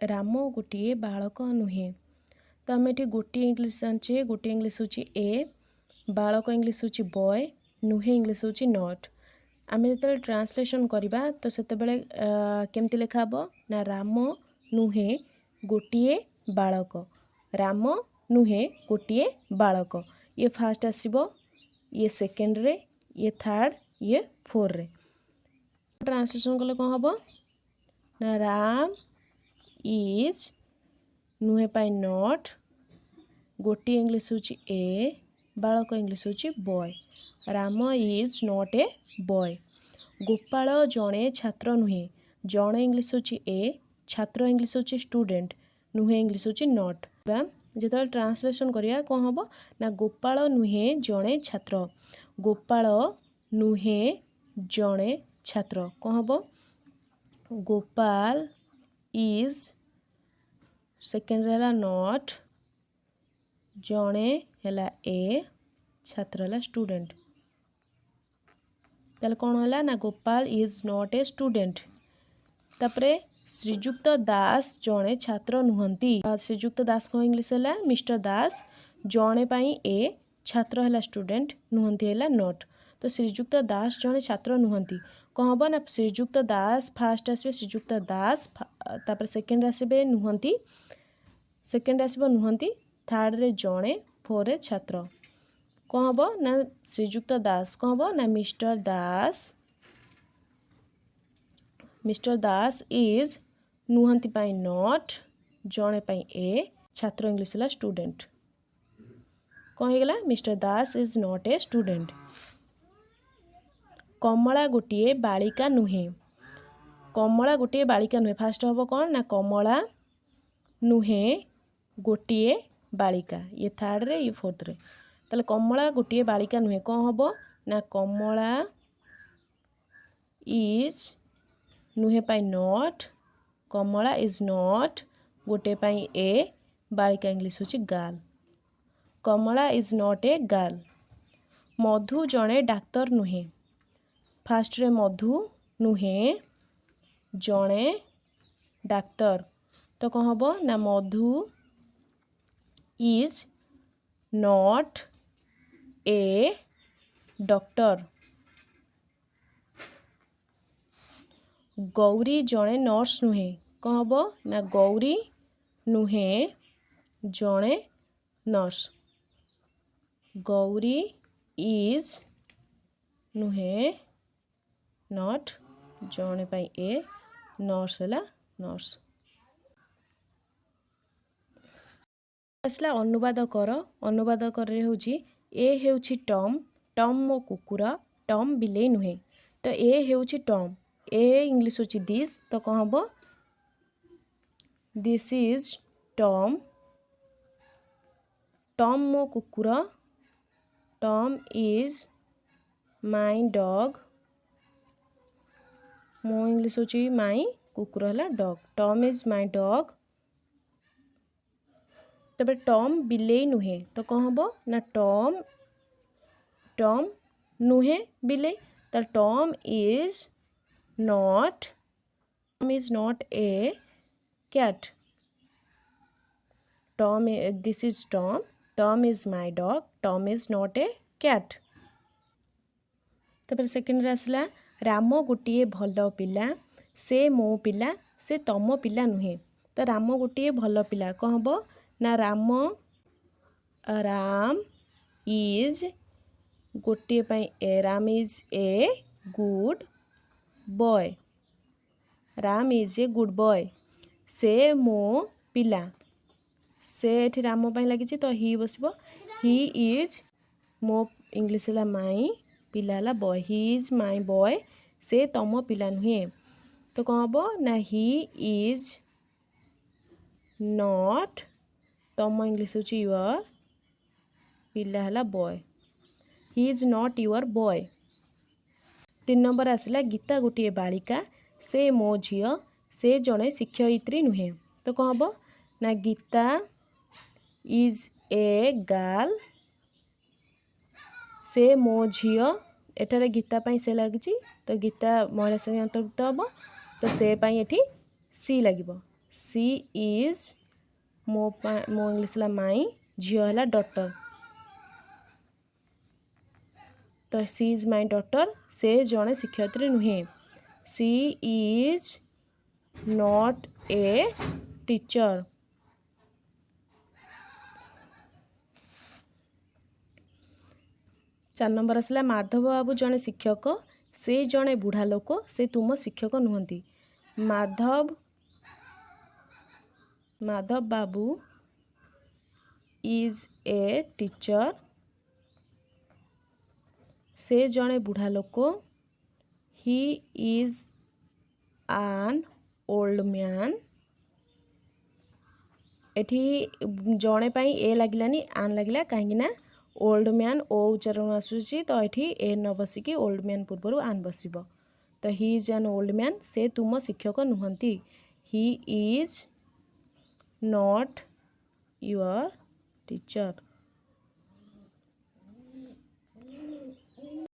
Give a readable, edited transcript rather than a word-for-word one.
राम गोटे बालक नुहे तो आम ये गोटे इंग्लीश जाने गोटे इंग्लीश हूँ ए बालक इंग्लीश हूँ बॉय नुहे इंग्लीश हूँ नॉट आम जो ट्रांसलेशन करवा तो से केमती लिखा हे ना राम नुहे गोटे बालक राम नुहे गोटे बालक ये फास्ट आसब ये सेकेंड रे ये थर्ड ये फोर रे ट्रांसलेशन कले कौन हम ना राम इज नुहे पाई नॉट गोटे इंग्लीश हूँ ए बालक इंग्लीश हूँ boy Ram is not a boy Gopal जड़े छात्र नुहे जड़े इंग्लीश हूँ ए छात्र इंग्लीश हूँ स्टूडेंट नुहे इंग्लीश हूँ नॉट जो ट्रांसलेशन करिया कौन हम ना गोपाल नुहे जड़े छात्र गोपाल नुहे जड़े छात्र कौन हम गोपाल इज सेकेंड है नॉट जड़े है ए छात्र है स्टूडेंट ताले कौन है ना Gopal is not a student तापरे श्रीजुक्त दास जड़े छात्र नुहंती श्रीजुक्त दास को इंग्लीश है मिस्टर दास जड़े पाई ए छात्र है स्टूडेंट नुहंती है नॉट तो श्रीजुक्त दास जड़े छात्र नुहंती कौन हम ना श्रीजुक्त दास फास्ट आसबे श्रीजुक्त दास तापर सेकेंड आसबे नुहंती सेकेंड आसब नुहंती थर्ड रे जड़े फोर रे छात्र कौन हम ना श्रीजुक्त दास कौन हम ना मिस्टर दास इज नुहंती पाई नॉट जड़े पाई ए छात्र इंग्लीश है स्टूडेंट कौन हो गला mister Das is not a student Kamala गोटे बालिका नुहे कमला गोटे बालिका नुहे फास्ट हम कौन ना कमला नुहे गोटे बालिका ये थर्ड रे ये फोर्थ रे ताले कमला गोटे बालिका नुहे कौन हम ना कमला इज नुहे पाई नॉट कमला इज नॉट गोटे पाई ए बालिका इंग्लीश हूँ girl Kamala is not a girl Madhu जड़े डाक्तर नुहे फास्ट रे मधु नुहे जड़े डाक्तर तो कौन हम ना Madhu is not a doctor Gauri जड़े नर्स नुहे कौन हम ना गौरी नुहे जड़े नर्स गौरी इज नुहे नॉट जड़े पाई ए नर्स है नर्स आसला अनुवाद कर हूँ ए हूँ टम टम मो कुकुर टम बिले नुहे तो ए हूँ टम ए इंग्लीश हूँ दिस तो कौन हम दिस इज टम टम मो कुकुर टम इज माई डॉग मो इंग्लीश हूँ माई कुकुर है डॉग टम इज माई डॉग तब टम बिले नुहे तो कौन हम ना टम टम नुहे बिले तो टम इज नॉट ए कैट टम दिस इज टम इज माई डॉग टम इज नॉट ए कैट तब सेकेंड आसला राम गोटे भल पिला से मो पिला से तम पिला नुहे तो राम गोटे भल पिला कौन हम ना राम इज गोटे पाई a Ram is a good boy Ram is a good boy से मो पिला से एठी राम पाई लगी तो ही बसबो ही इज मो इंग्लीश है माई पिला है boy he is my boy से तम पिला नुहे तो कौन हम ना ही इज नॉट तम इंग्लीश हूँ यूर पिला है boy he is not your boy 3 number आसला गीता गोटे बालिका से मो झील से जड़े शिक्षयित्री नुहे तो कौन हम ना गीता इज ए गर्ल से मो झील एठारे गीता पाई से लगी तो गीता महिला श्रेणी अंतर्भुक्त हम तो से पाई एठी सी लगिबो सी इज मो इंग्लीश है माई झील है डॉटर तो सी इज माई डॉटर से जड़े शिक्षयित्री नुहे she is not a teacher 4 number आसला माधव बाबू जड़े शिक्षक से जड़े बुढ़ा लोक से तुम शिक्षक नुहति माधव बाबू इज ए टीचर से जड़े बुढ़ा लोक ही इज आन ओल्ड मैन एठी जड़े पाई ए लगिलानी आन लगिला कहीं ओल्ड मैन ओ उच्चारण आसूची तो ये ए न बसिकी ओल्ड मैन पूर्व आन बसिब तो he is an old man से तुम शिक्षक नुहति he is not your teacher